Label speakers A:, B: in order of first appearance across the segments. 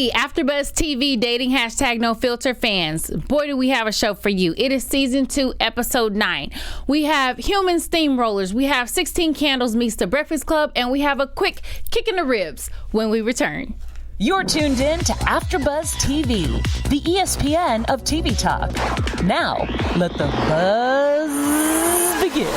A: Hey, AfterBuzz TV dating hashtag NoFilter fans. Boy, do we have a show for you. It is season 2, episode 9. We have human steamrollers. We have 16 Candles meets the Breakfast Club, and we have a quick kick in the ribs when we return.
B: You're tuned in to AfterBuzz TV, the ESPN of TV talk. Now, let the buzz begin.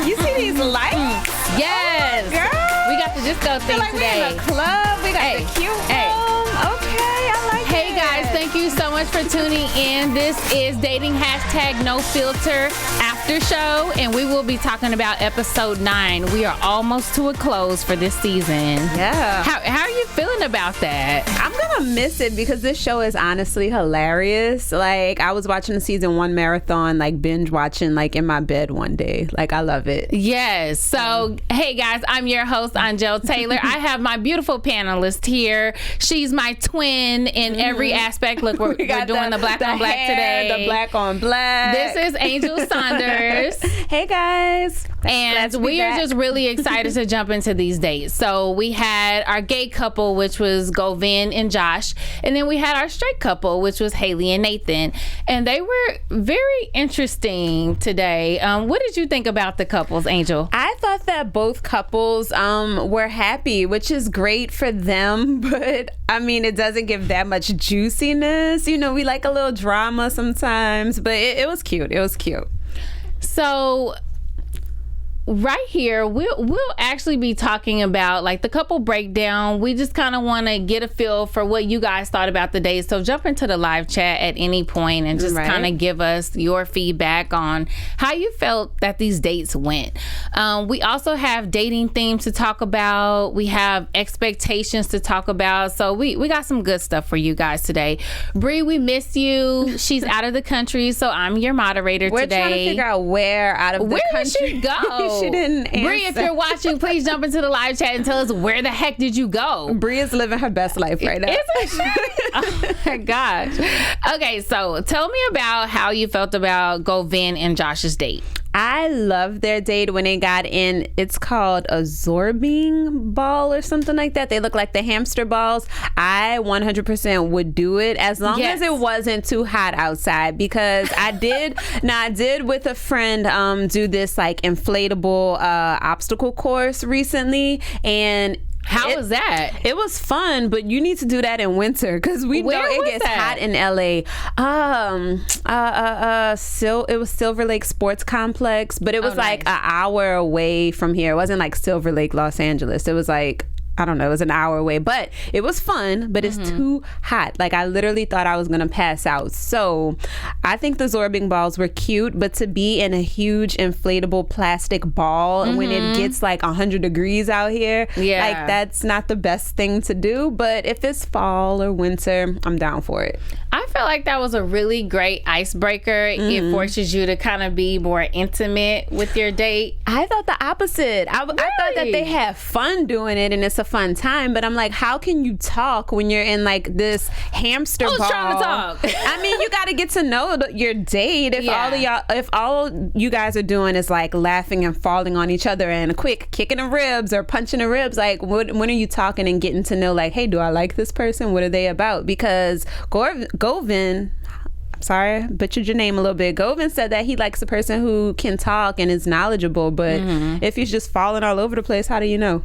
C: You see these lights?
A: Yes.
C: Oh, girl.
A: We got the disco thing
C: like
A: today.
C: We're in a club. We got the cute room. Okay, I like it.
A: Hey guys, thank you so much for tuning in. This is dating hashtag NoFilter after show, and we will be talking about episode 9. We are almost to a close for this season.
C: Yeah.
A: How are you feeling about that?
C: I'm gonna miss it because this show is honestly hilarious. Like, I was watching the season 1 marathon, like binge watching, like in my bed one day. Like, I love it.
A: Yes. So, hey guys, I'm your host, Angel Taylor. I have my beautiful panelist here. She's my twin in every aspect. Look, we're doing the black on black
C: hair,
A: today.
C: The black on black.
A: This is Angel Saunders.
C: Hey guys.
A: And we are just really excited to jump into these dates. So we had our gay couple, which was Govind and Josh. And then we had our straight couple, which was Haley and Nathan. And they were very interesting today. What did you think about the couples, Angel?
C: I thought that both couples were happy, which is great for them. But, I mean, it doesn't give that much juiciness. You know, we like a little drama sometimes. But it was cute. It was cute.
A: So right here, we'll actually be talking about like the couple breakdown. We just kind of want to get a feel for what you guys thought about the dates. So jump into the live chat at any point and just kind of give us your feedback on how you felt that these dates went. We also have dating themes to talk about. We have expectations to talk about. So we got some good stuff for you guys today. Bree, we miss you. She's out of the country, so I'm your moderator
C: We're
A: today.
C: Trying to figure out where out of the country.
A: Did she go?
C: She didn't answer.
A: Bree, if you're watching, please jump into the live chat and tell us where the heck did you go?
C: Bree is living her best life right now.
A: Isn't she? Oh my gosh. Okay, so tell me about how you felt about Govind and Josh's date.
C: I love their date when they got in. It's called a zorbing ball or something like that. They look like the hamster balls. I 100% would do it as long as it wasn't too hot outside, because I did with a friend do this like inflatable obstacle course recently, and
A: how was that?
C: It was fun, but you need to do that in winter because we know it gets hot in LA. It was Silver Lake Sports Complex, but it was like an hour away from here. It wasn't like Silver Lake, Los Angeles. It was like, I don't know, it was an hour away, but it was fun, but it's too hot. Like, I literally thought I was going to pass out. So I think the zorbing balls were cute, but to be in a huge inflatable plastic ball when it gets like 100 degrees out here, like, that's not the best thing to do. But if it's fall or winter, I'm down for it.
A: I feel like that was a really great icebreaker. It forces you to kind of be more intimate with your date.
C: I thought the opposite. I thought that they had fun doing it and it's a fun time, but I'm like, how can you talk when you're in like this hamster ball?
A: Who's trying to talk?
C: I mean, you got to get to know your date. If all you guys are doing is like laughing and falling on each other and a quick kicking the ribs or punching the ribs, like when are you talking and getting to know, like, hey, do I like this person? What are they about? Because Govind, sorry, butchered your name a little bit. Govind said that he likes a person who can talk and is knowledgeable, but if he's just falling all over the place, how do you know?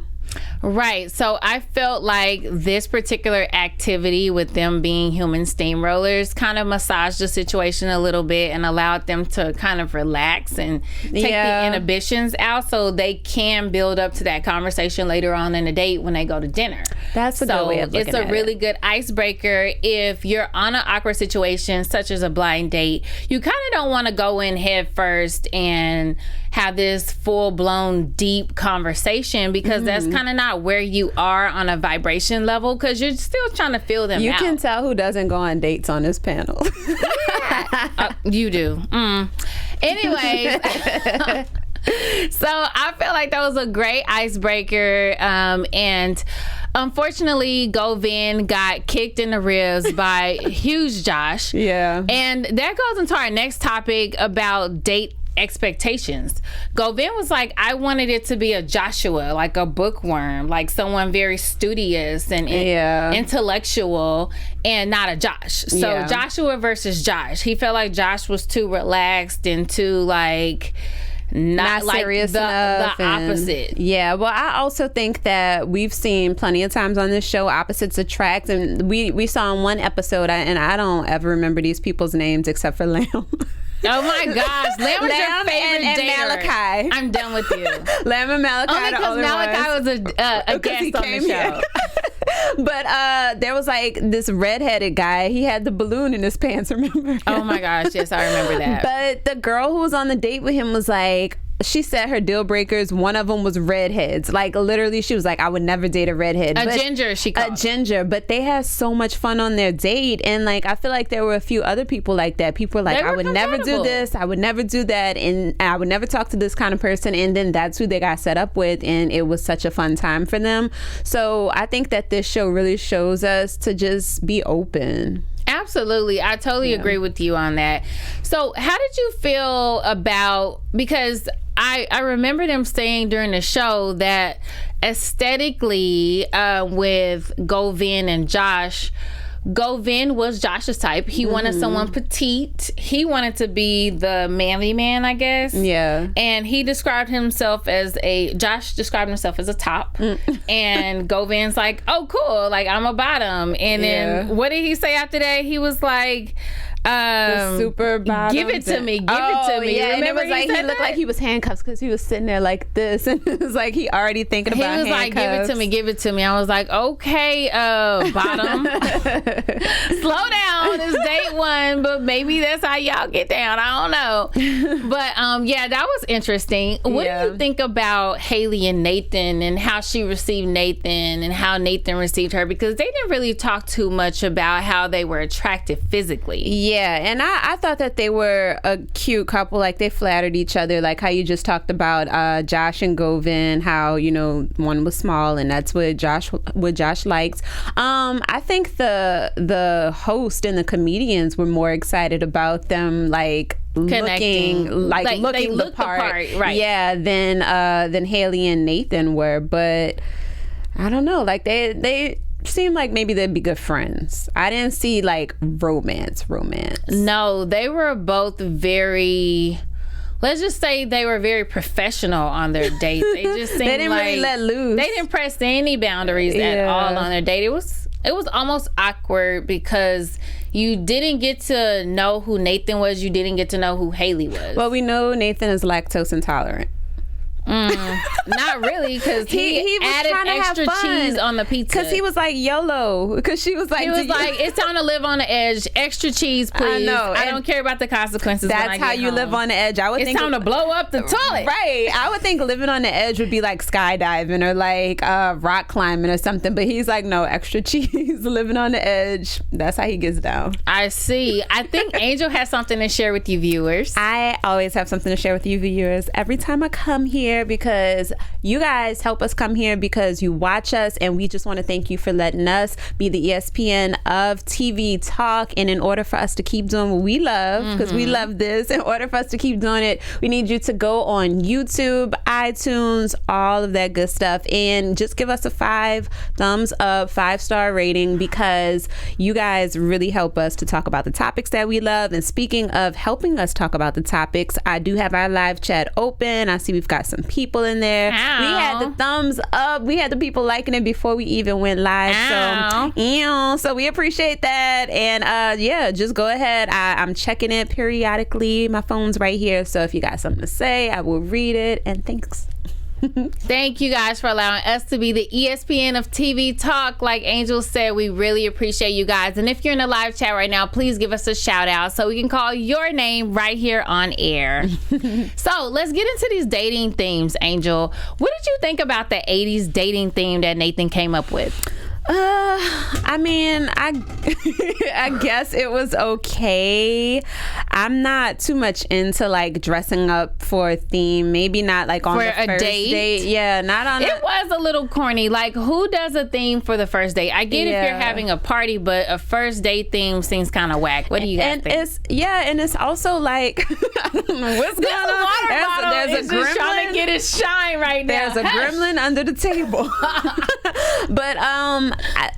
A: Right. So I felt like this particular activity with them being human steamrollers kind of massaged the situation a little bit and allowed them to kind of relax and take the inhibitions out so they can build up to that conversation later on in the date when they go to dinner.
C: That's a good way of looking at it.
A: It's a really good icebreaker if you're on an awkward situation such as a blind date. You kind of don't want to go in head first and have this full-blown deep conversation because that's kind of not where you are on a vibration level because you're still trying to feel them out.
C: You can tell who doesn't go on dates on this panel.
A: You do. Anyways, so I feel like that was a great icebreaker, and unfortunately, Govind got kicked in the ribs by huge Josh.
C: Yeah.
A: And that goes into our next topic about date expectations. Govind was like, I wanted it to be a Joshua, like a bookworm, like someone very studious and intellectual, and not a Josh. So Joshua versus Josh. He felt like Josh was too relaxed and too like not like
C: serious
A: the
C: enough.
A: opposite.
C: Yeah, well, I also think that we've seen plenty of times on this show opposites attract, and we saw in one episode, and I don't ever remember these people's names except for Lamb.
A: Oh my gosh, Lamb was your favorite
C: and
A: dater.
C: Malachi.
A: I'm done with you.
C: Lamb and Malachi.
A: Only because Malachi was a guest on the show.
C: But there was like this redheaded guy. He had the balloon in his pants, remember?
A: Oh my gosh, yes, I remember that.
C: But the girl who was on the date with him was like, she said her deal breakers, one of them was redheads. Like literally, she was like, I would never date a redhead.
A: A ginger, she called.
C: A ginger. But they had so much fun on their date. And like, I feel like there were a few other people like that. People were like, I would never do this. I would never do that. And I would never talk to this kind of person. And then that's who they got set up with. And it was such a fun time for them. So I think that this show really shows us to just be open.
A: Absolutely. I totally agree with you on that. So how did you feel about, because I remember them saying during the show that aesthetically with Govind and Josh, Govind was Josh's type. He wanted someone petite. He wanted to be the manly man, I guess.
C: Yeah.
A: And he described himself as Josh described himself as a top. And Govind's like, oh, cool. Like, I'm a bottom. And then what did he say after that? He was like,
C: the super bottom.
A: Give it to me. Give it to me.
C: Yeah,
A: Remember,
C: and it was like he looked like he was handcuffed because he was sitting there like this, and it was like he already thinking about handcuffs.
A: He was like, give it to me, give it to me. I was like, okay, bottom. Slow down. It's date one, but maybe that's how y'all get down. I don't know. But yeah, that was interesting. What do you think about Haley and Nathan and how she received Nathan and how Nathan received her? Because they didn't really talk too much about how they were attracted physically.
C: Yeah, and I thought that they were a cute couple. Like, they flattered each other, like how you just talked about Josh and Govind, how, you know, one was small and that's what Josh likes. I think the host and the comedians were more excited about them, like, looking the part,
A: right?
C: Yeah, than Haley and Nathan were. But I don't know, like they seemed like maybe they'd be good friends. I didn't see like romance.
A: No, they were both very, let's just say they were very professional on their date. They just seemed
C: they didn't
A: like
C: really let loose.
A: They didn't press any boundaries at all on their date. It was almost awkward because you didn't get to know who Nathan was. You didn't get to know who Haley was.
C: Well, we know Nathan is lactose intolerant.
A: Not really, because he added extra cheese on the pizza.
C: Because he was like YOLO. Because she was like,
A: it's time to live on the edge. Extra cheese, please.
C: I know.
A: I don't care about the consequences.
C: That's how you live on the edge. I would think
A: it's time to blow up the toilet.
C: Right. I would think living on the edge would be like skydiving or like rock climbing or something. But he's like, no, extra cheese, living on the edge. That's how he gets down.
A: I see. I think Angel has something to share with you viewers.
C: I always have something to share with you viewers every time I come here, because you guys help us come here because you watch us, and we just want to thank you for letting us be the ESPN of TV talk. And in order for us to keep doing what we love, because we love this, in order for us to keep doing it, we need you to go on YouTube, iTunes, all of that good stuff, and just give us a 5 thumbs up, 5-star rating, because you guys really help us to talk about the topics that we love. And speaking of helping us talk about the topics, I do have our live chat open. I see we've got some people in there.
A: Ow.
C: We had the thumbs up. We had the people liking it before we even went live. So we appreciate that. And yeah, just go ahead. I'm checking it periodically. My phone's right here. So if you got something to say, I will read it. And thanks.
A: Thank you guys for allowing us to be the ESPN of TV talk. Like Angel said, we really appreciate you guys. And if you're in the live chat right now, please give us a shout out so we can call your name right here on air. So let's get into these dating themes, Angel. What did you think about the 80s dating theme that Nathan came up with?
C: I mean, I guess it was okay. I'm not too much into like dressing up for a theme. Maybe not like on
A: for
C: the
A: a
C: first date. Yeah, not on.
A: It was a little corny. Like, who does a theme for the first date? I get if you're having a party, but a first date theme seems kind of whack. What do you guys think?
C: And it's also like I don't know what's going on. There's a gremlin
A: trying to get his shine right now.
C: There's a gremlin under the table. But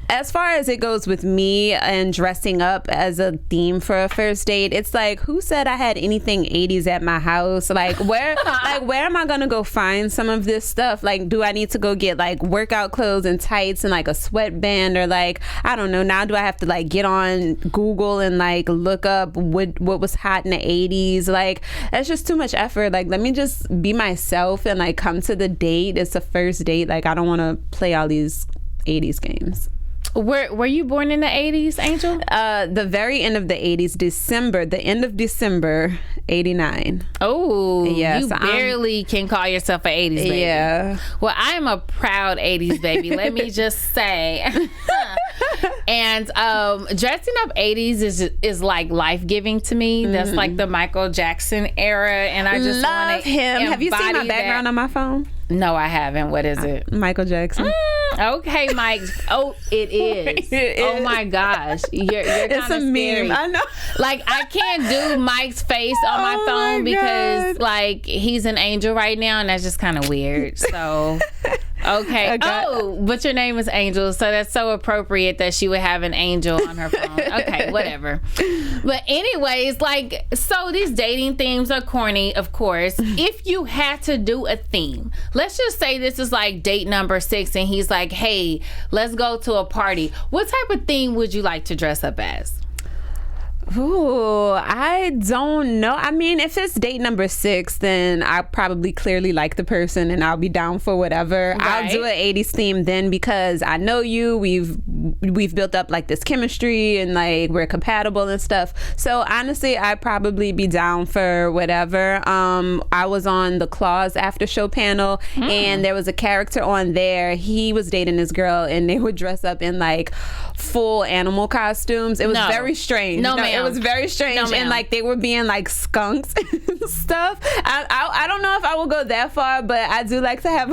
C: as far as it goes with me and dressing up as a theme for a first date, it's like, who said I had anything 80s at my house? Like, where am I gonna go find some of this stuff? Like, do I need to go get like workout clothes and tights and like a sweatband, or like, I don't know, now do I have to like get on Google and like look up what was hot in the 80s? Like, that's just too much effort. Like, let me just be myself and like come to the date. It's a first date. Like, I don't want to play all these 80s games.
A: Were you born in the 80s, Angel?
C: The very end of the 80s, the end of December, 89.
A: Oh,
C: yes,
A: you barely can call yourself an 80s baby.
C: Yeah.
A: Well, I am a proud 80s baby, let me just say. And dressing up 80s is like life-giving to me. That's like the Michael Jackson era, and I just
C: love him. Have you seen my background on my phone?
A: No, I haven't. What is it?
C: Michael Jackson.
A: Okay, Mike. Oh, it is. Oh my gosh, you're
C: it's a
A: scary.
C: meme. I know.
A: Like, I can't do Mike's face on my phone because like he's an angel right now, and that's just kind of weird. So. Okay. Oh, but your name is Angel, so that's so appropriate that she would have an angel on her phone. Okay, whatever. But anyways, like, so these dating themes are corny, of course. If you had to do a theme, let's just say this is like date number 6 and he's like, hey, let's go to a party. What type of theme would you like to dress up as?
C: Ooh, I don't know. I mean, if it's date number 6, then I probably clearly like the person and I'll be down for whatever. Right. I'll do an 80s theme then because I know you. We've built up like this chemistry and like we're compatible and stuff. So honestly, I'd probably be down for whatever. I was on the Claws after show panel and there was a character on there. He was dating this girl and they would dress up in like full animal costumes. It was very strange.
A: No, ma'am.
C: It was very strange, and like they were being like skunks and stuff. I don't know if I will go that far, but I do like to have.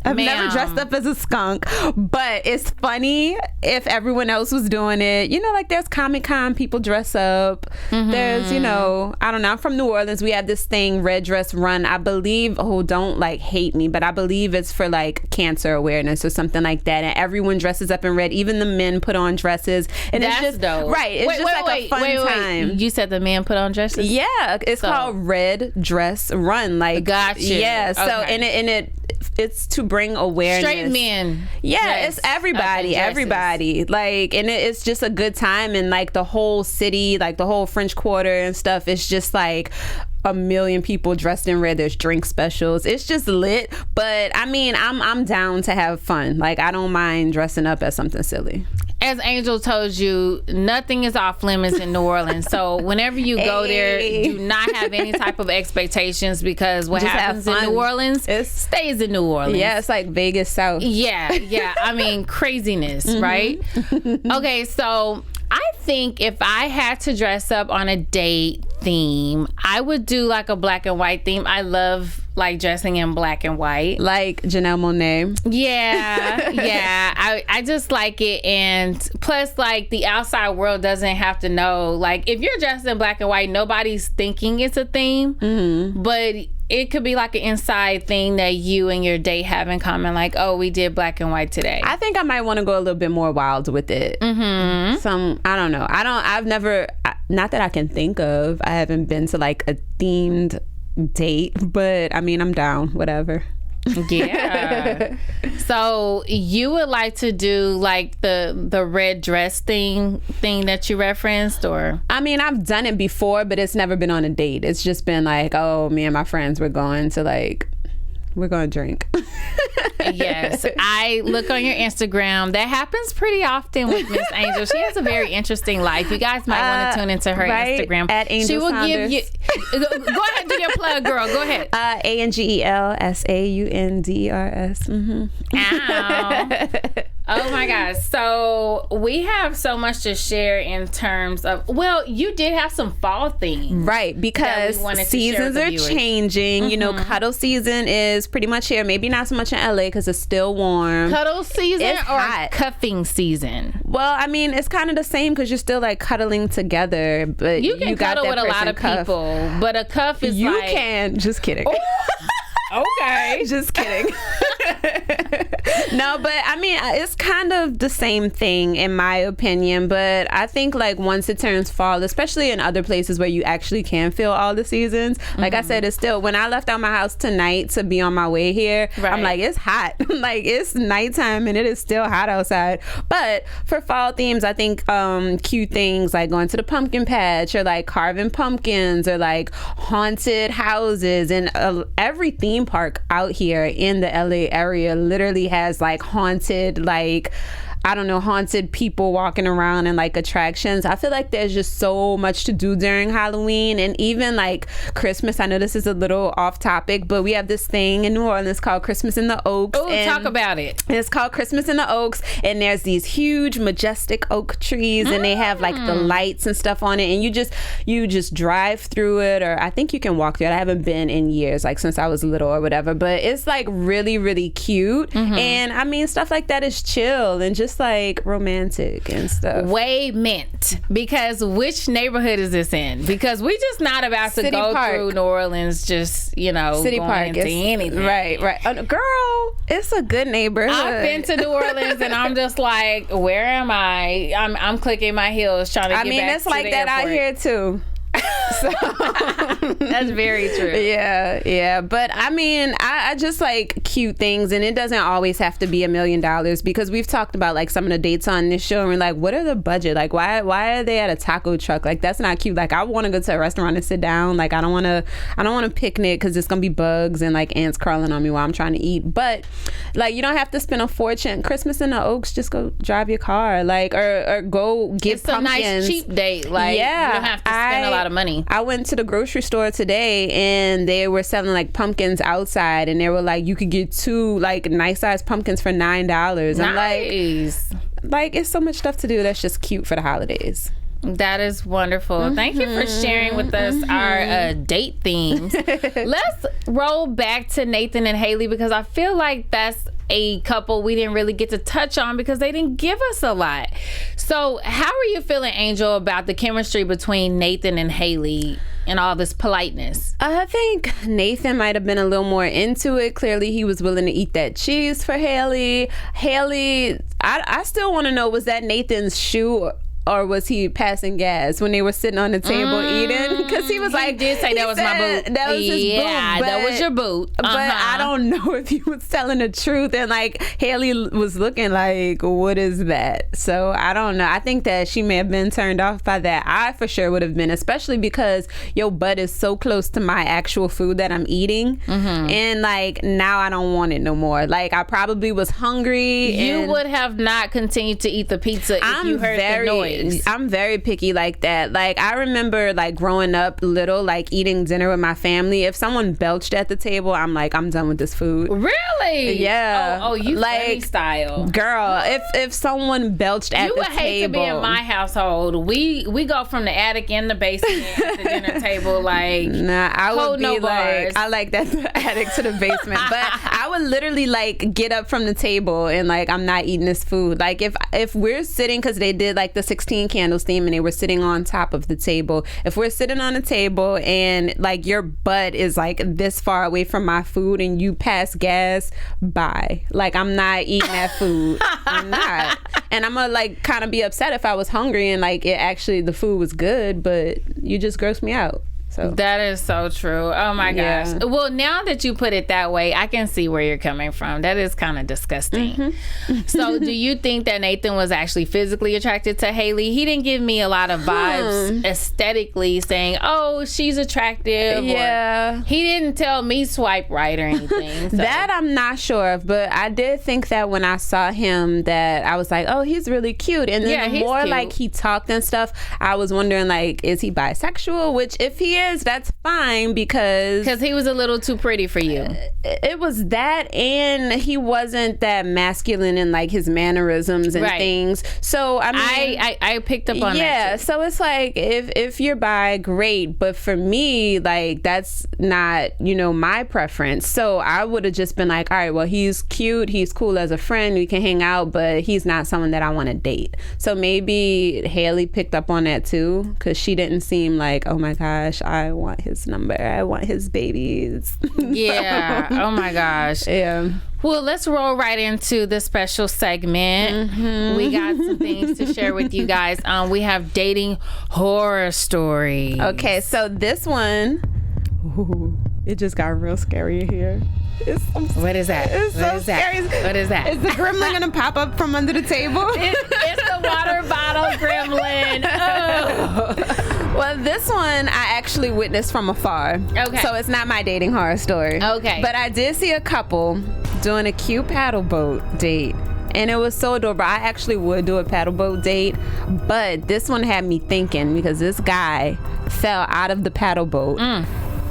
C: I've never dressed up as a skunk, but it's funny if everyone else was doing it. You know, like there's Comic-Con, people dress up. There's, you know, I don't know. I'm from New Orleans. We have this thing, Red Dress Run. I believe. Oh, don't like hate me, but I believe it's for like cancer awareness or something like that. And everyone dresses up in red. Even the men put on dresses, and
A: that's
C: it's just
A: dope.
C: Right. It's a fun time.
A: You said the man put on dresses?
C: Yeah, it's called Red Dress Run. Like,
A: gotcha.
C: Yeah. So
A: okay.
C: It's to bring awareness.
A: Straight men.
C: Yeah, it's everybody. Like, and it's just a good time, and like the whole city, like the whole French Quarter and stuff. It's just like a million people dressed in red. There's drink specials. It's just lit. But I mean, I'm down to have fun. Like, I don't mind dressing up as something silly.
A: As Angel told you, nothing is off limits in New Orleans. So whenever you go there, do not have any type of expectations, because what happens in New Orleans stays in New Orleans.
C: Yeah, it's like Vegas South.
A: Yeah. I mean, craziness, right? Okay, so I think if I had to dress up on a date theme, I would do like a black and white theme. I love like dressing in black and white,
C: like Janelle Monáe.
A: Yeah. I just like it, and plus like the outside world doesn't have to know. Like, if you're dressed in black and white, nobody's thinking it's a theme, but it could be like an inside thing that you and your date have in common, like, oh, we did black and white today.
C: I think I might want to go a little bit more wild with it. I don't know. I've never, not that I can think of, I haven't been to like a themed date, but I mean, I'm down, whatever.
A: Yeah. So you would like to do like the red dress thing that you referenced, or?
C: I mean, I've done it before, but it's never been on a date. It's just been like, oh, me and my friends we're going to drink.
A: Yes, I look on your Instagram. That happens pretty often with Miss Angel. She has a very interesting life. You guys might want to tune into her Instagram.
C: At Angel
A: she will
C: Saunders.
A: give you. Go ahead, do your plug, girl. Go ahead.
C: ANGELSAUNDERS.
A: Ow. Oh my gosh. So we have so much to share in terms of, well, you did have some fall themes.
C: Right, because seasons are changing. You know, cuddle season is pretty much here. Maybe not so much in LA because it's still warm.
A: Cuddle season
C: it's
A: or
C: hot.
A: cuffing season?
C: Well, I mean, it's kind of the same because you're still like cuddling together, but
A: you can
C: got
A: cuddle
C: that
A: with a lot of
C: cuff.
A: people, but a cuff is
C: you
A: like...
C: can. Just kidding.
A: Okay.
C: Just kidding. No, but I mean, it's kind of the same thing in my opinion, but I think like once it turns fall, especially in other places where you actually can feel all the seasons, like I said, it's still, when I left out my house tonight to be on my way here, I'm like, it's hot. Like, it's nighttime and it is still hot outside. But for fall themes, I think cute things like going to the pumpkin patch or like carving pumpkins or like haunted houses, and every theme park out here in the LA area literally has like haunted, like, I don't know, haunted people walking around and like attractions. I feel like there's just so much to do during Halloween and even like Christmas. I know this is a little off topic, but we have this thing in New Orleans called Christmas in the Oaks.
A: Oh, talk about it.
C: It's called Christmas in the Oaks, and there's these huge majestic oak trees and they have like the lights and stuff on it, and you just drive through it, or I think you can walk through it. I haven't been in years, like since I was little or whatever, but it's like really, really cute. And I mean, stuff like that is chill and just like romantic and stuff.
A: Wait, mint, because which neighborhood is this in? Because we just not about to go through New Orleans, just, you know,
C: City
A: going
C: Park
A: into anything.
C: Right. Girl, it's a good neighborhood.
A: I've been to New Orleans and I'm just like, where am I? I'm clicking my heels trying to get back to the airport.
C: It's like that out here too. So
A: that's very true.
C: Yeah. But I mean, I just like cute things, and it doesn't always have to be $1 million, because we've talked about like some of the dates on this show, and we're like, what are the budget? Like, why are they at a taco truck? Like, that's not cute. Like, I want to go to a restaurant and sit down. Like, I don't want to picnic because it's gonna be bugs and like ants crawling on me while I'm trying to eat. But like, you don't have to spend a fortune. Christmas in the Oaks, just go drive your car, like, or go get pumpkins.
A: It's a nice cheap date. Like, you don't have to spend a lot of money.
C: I went to the grocery store today and they were selling like pumpkins outside, and they were like, you could get 2 like nice sized pumpkins for $9. I'm like, it's so much stuff to do that's just cute for the holidays.
A: That is wonderful. Thank you for sharing with us our date themes. Let's roll back to Nathan and Haley, because I feel like that's a couple we didn't really get to touch on because they didn't give us a lot. So how are you feeling, Angel, about the chemistry between Nathan and Haley and all this politeness?
C: I think Nathan might have been a little more into it. Clearly he was willing to eat that cheese for Haley. I still want to know, was that Nathan's shoe, or was he passing gas when they were sitting on the table eating? Because he was like,
A: did say that was my boot.
C: That was his boot.
A: Yeah, that was your boot.
C: But I don't know if he was telling the truth. And like, Haley was looking like, what is that? So I don't know. I think that she may have been turned off by that. I for sure would have been, especially because your butt is so close to my actual food that I'm eating. And like, now I don't want it no more. Like, I probably was hungry.
A: You would have not continued to eat the pizza if you heard the noise.
C: I'm very picky like that. Like, I remember like growing up little, like eating dinner with my family. If someone belched at the table, I'm like, I'm done with this food.
A: Really?
C: Yeah.
A: Oh, you like funny style.
C: Girl, if someone belched at the table.
A: You would hate to be in my household. We go from the attic and the basement at the dinner table. Like,
C: nah, I would be
A: bars.
C: like, I like that, the attic to the basement. But I would literally like get up from the table and like, I'm not eating this food. Like, if we're sitting, because they did like the 16 candles theme and they were sitting on top of the table. If we're sitting on a table and like your butt is like this far away from my food and you pass gas, bye. Like, I'm not eating that food. I'm not. And I'm gonna like kind of be upset if I was hungry and like the food was good, but you just grossed me out. So
A: that is so true. Oh my gosh. Well, now that you put it that way, I can see where you're coming from. That is kind of disgusting. So do you think that Nathan was actually physically attracted to Haley? He didn't give me a lot of vibes aesthetically saying, oh, she's attractive.
C: Yeah.
A: He didn't tell me swipe right or anything. So.
C: That I'm not sure of, but I did think that when I saw him that I was like, oh, he's really cute. And then the more like he talked and stuff, I was wondering like, is he bisexual? Which if he is, that's fine because
A: he was a little too pretty for you.
C: It was that, and he wasn't that masculine in like his mannerisms and things. So I mean,
A: I picked up on that.
C: Yeah, so it's like if you're bi, great, but for me, like that's not, you know, my preference. So I would have just been like, all right, well, he's cute, he's cool as a friend, we can hang out, but he's not someone that I want to date. So maybe Haley picked up on that too, because she didn't seem like, oh my gosh, I want his number, I want his babies.
A: Yeah. Oh my gosh.
C: Yeah.
A: Well, let's roll right into the special segment. We got some things to share with you guys. We have dating horror stories.
C: Okay, so this one, it just got real scary in here.
A: What is that?
C: It's so scary.
A: What is that?
C: Is the gremlin gonna pop up from under the table?
A: It's the water bottle gremlin. Oh.
C: Well, this one I actually witnessed from afar.
A: Okay.
C: So it's not my dating horror story.
A: Okay.
C: But I did see a couple doing a cute paddle boat date. And it was so adorable. I actually would do a paddle boat date, but this one had me thinking because this guy fell out of the paddle boat.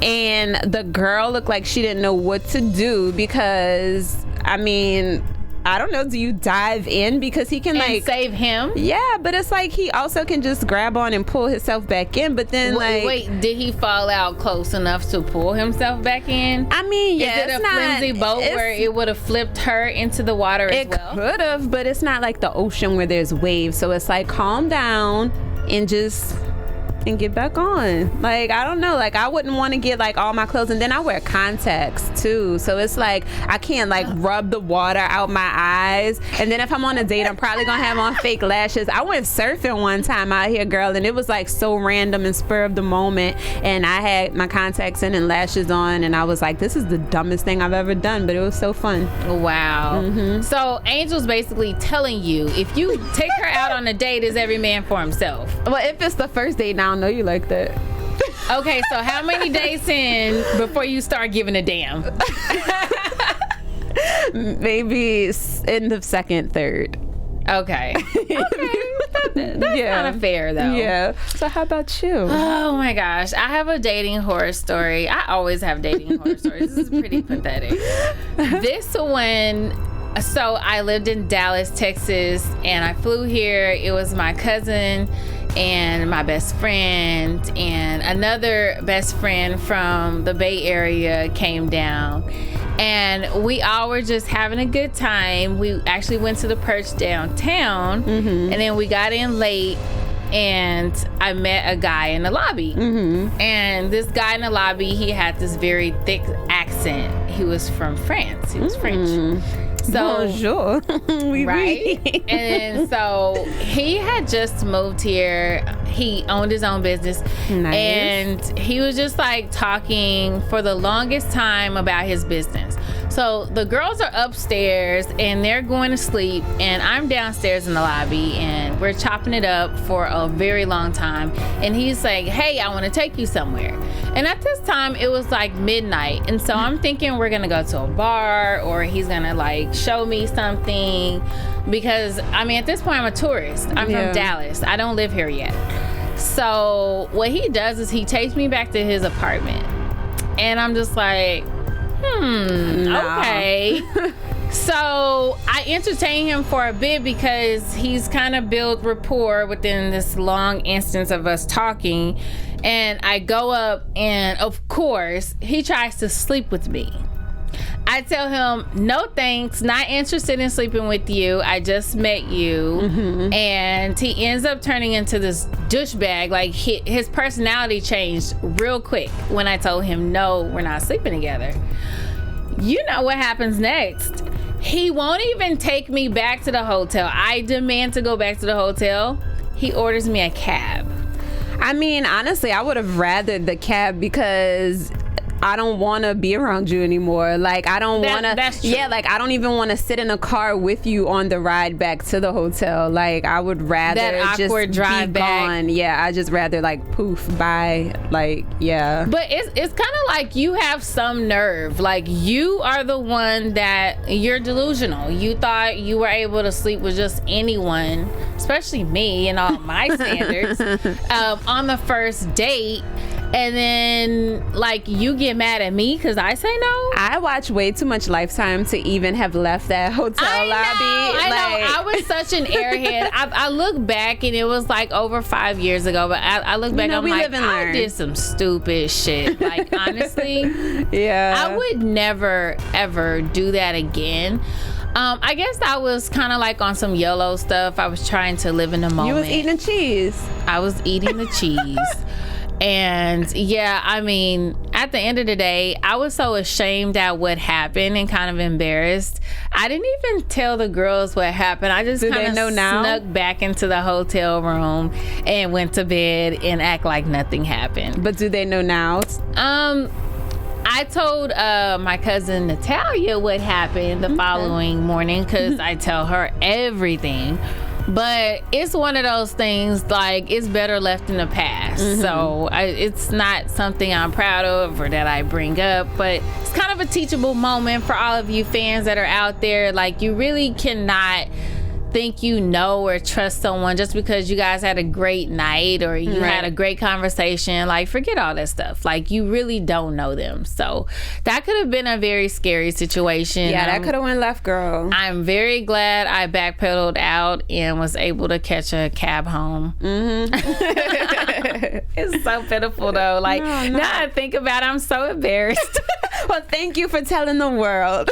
C: And the girl looked like she didn't know what to do because, I mean, I don't know, do you dive in? Because he can like
A: save him?
C: Yeah, but it's like he also can just grab on and pull himself back in, but then
A: wait, did he fall out close enough to pull himself back in?
C: I mean, yeah,
A: is it a flimsy boat where it would have flipped her into the water as well?
C: It could have, but it's not like the ocean where there's waves, so it's like calm down and just get back on. Like, I don't know, like I wouldn't want to get like all my clothes, and then I wear contacts too, so it's like I can't like rub the water out my eyes, and then if I'm on a date I'm probably gonna have on fake lashes. I went surfing one time out here, girl, and it was like so random and spur of the moment, and I had my contacts in and lashes on, and I was like, this is the dumbest thing I've ever done, but it was so fun.
A: Wow. So Angel's basically telling you if you take her out on a date, is every man for himself.
C: Well, if it's the first date, now I know you like that.
A: Okay, so how many days in before you start giving a damn?
C: Maybe end of second, third.
A: Okay. That's kind of fair though.
C: Yeah. So how about you?
A: Oh my gosh, I have a dating horror story. I always have dating horror stories. This is pretty pathetic. This one, so I lived in Dallas, Texas, and I flew here. It was my cousin and my best friend and another best friend from the Bay Area came down, and we all were just having a good time. We actually went to the Perch downtown, and then we got in late, and I met a guy in the lobby. And this guy in the lobby, he had this very thick accent. He was from France. He was French. So,
C: bonjour. Oui,
A: right?
C: oui.
A: And so he had just moved here. He owned his own business.
C: Nice.
A: And he was just like talking for the longest time about his business. So the girls are upstairs and they're going to sleep, and I'm downstairs in the lobby, and we're chopping it up for a very long time. And he's like, hey, I want to take you somewhere. And at this time it was like midnight, and so I'm thinking we're gonna go to a bar, or he's gonna like show me something, because I mean at this point I'm a tourist. I'm from Dallas. I don't live here yet. So what he does is he takes me back to his apartment, and I'm just like, okay. So I entertain him for a bit because he's kind of built rapport within this long instance of us talking. And I go up, and of course he tries to sleep with me. I tell him, no thanks, not interested in sleeping with you. I just met you. And he ends up turning into this douchebag. Like his personality changed real quick when I told him, no, we're not sleeping together. You know what happens next. He won't even take me back to the hotel. I demand to go back to the hotel. He orders me a cab.
C: I mean, honestly, I would have rathered the cab because I don't want to be around you anymore. Like, I don't want to.
A: That's true.
C: Yeah, like, I don't even want to sit in a car with you on the ride back to the hotel. Like, I would rather
A: that
C: just
A: awkward drive
C: be
A: back.
C: gone. Yeah, I just rather like poof, bye. Like, yeah.
A: But it's kind of like you have some nerve. Like, you are the one that you're delusional. You thought you were able to sleep with just anyone, especially me and all my standards, on the first date. and then like you get mad at me because I say no.
C: I watch way too much Lifetime to even have left that hotel lobby.
A: I know. I was such an airhead. I look back and it was like over 5 years ago, but I look back, I'm like, I did some stupid shit. Like, honestly,
C: yeah,
A: I would never ever do that again. I guess I was kind of like on some YOLO stuff. I was trying to live in the moment.
C: You was eating the cheese.
A: I was eating the cheese. And yeah, I mean, at the end of the day, I was so ashamed at what happened and kind of embarrassed. I didn't even tell the girls what happened. I just kind of snuck back into the hotel room and went to bed and act like nothing happened.
C: But do they know now?
A: I told my cousin Natalia what happened the following morning because I tell her everything. But it's one of those things, like, it's better left in the past. So it's not something I'm proud of or that I bring up, but it's kind of a teachable moment for all of you fans that are out there. Like, you really cannot think you know or trust someone just because you guys had a great night or you had a great conversation. Like, forget all that stuff. Like, you really don't know them. So that could have been a very scary situation.
C: Yeah, that could have went left, girl.
A: I'm very glad I backpedaled out and was able to catch a cab home. It's so pitiful though. Like, now I think about it, I'm so embarrassed.
C: Well, thank you for telling the world.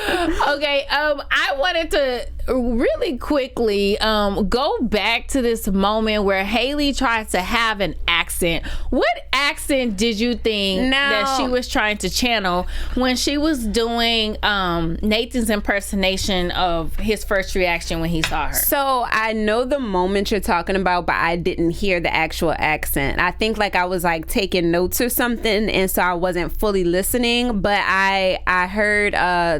A: Okay, I wanted to really quickly go back to this moment where Haley tried to have an accent. What accent did you think that she was trying to channel when she was doing Nathan's impersonation of his first reaction when he saw her?
C: So I know the moment you're talking about, but I didn't hear the actual accent. I think like I was like taking notes or something, and so I wasn't fully listening, but I heard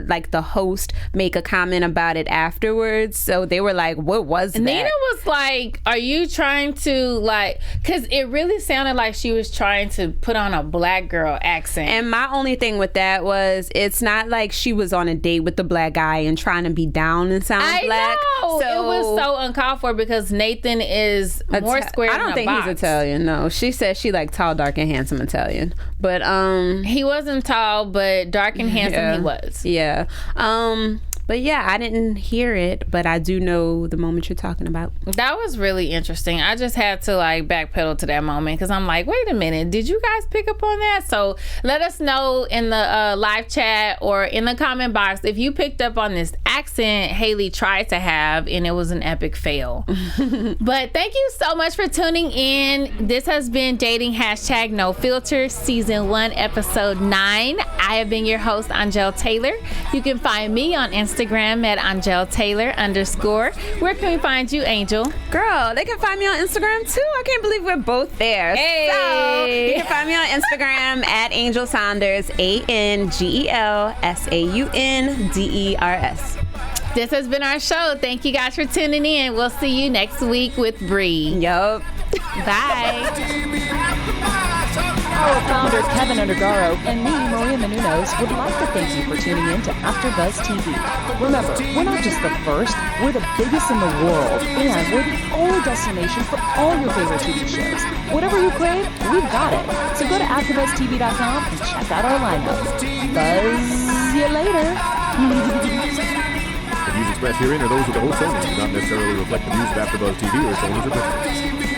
C: like the host make a comment about it afterwards. So they were like, what was that?
A: Nina was like, are you trying to like, because it really sounded like she was trying to put on a black girl accent.
C: And my only thing with that was, it's not like she was on a date with the black guy and trying to be down and sound black.
A: So
C: it
A: was so uncalled for because Nathan is more square.
C: I don't think he's Italian. No, she said she like tall, dark, and handsome Italian. But
A: he wasn't tall, but dark and handsome he was.
C: Yeah. But yeah, I didn't hear it, but I do know the moment you're talking about.
A: That was really interesting. I just had to like backpedal to that moment because I'm like, wait a minute, did you guys pick up on that? So let us know in the live chat or in the comment box if you picked up on this accent Haley tried to have and it was an epic fail. But thank you so much for tuning in. This has been Dating #NoFilter Season 1 Episode 9. I have been your host, Angel Taylor. You can find me on Instagram at AngelTaylor_. Where can we find you, Angel?
C: Girl, they can find me on Instagram too. I can't believe we're both there.
A: Hey.
C: So you can find me on Instagram at Angel Saunders, ANGELSAUNDERS.
A: This has been our show. Thank you guys for tuning in. We'll see you next week with Bree.
C: Yup.
A: Bye.
B: Our founder, Keven Undergaro, and me, Maria Menounos, would like to thank you for tuning in to AfterBuzz TV. Remember, we're not just the first, we're the biggest in the world, and we're the only destination for all your favorite TV shows. Whatever you crave, we've got it. So go to AfterBuzzTV.com and check out our lineup. Buzz you later.
D: The views expressed herein are those of the host only and do not necessarily reflect the views of AfterBuzz TV or its owners or principals.